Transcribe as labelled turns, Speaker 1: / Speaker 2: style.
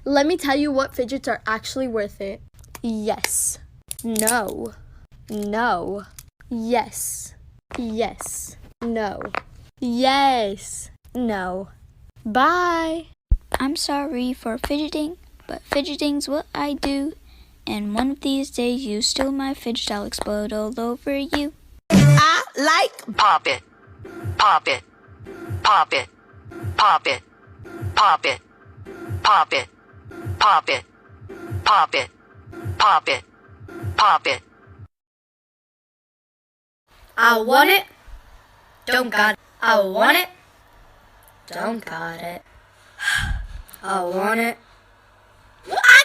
Speaker 1: Let me tell you what fidgets are actually worth it. Yes. No. No. Yes. Yes. No. Yes. No. Bye.
Speaker 2: I'm sorry for fidgeting, but fidgeting's what I do. And one of these days you steal my fidget, I'll explode all over you.
Speaker 3: I like
Speaker 4: pop it, pop it, pop it, pop it, pop it, pop it, pop it, pop it, pop it, pop it.
Speaker 5: I want it, don't got it. I want it, don't got it. I want it. I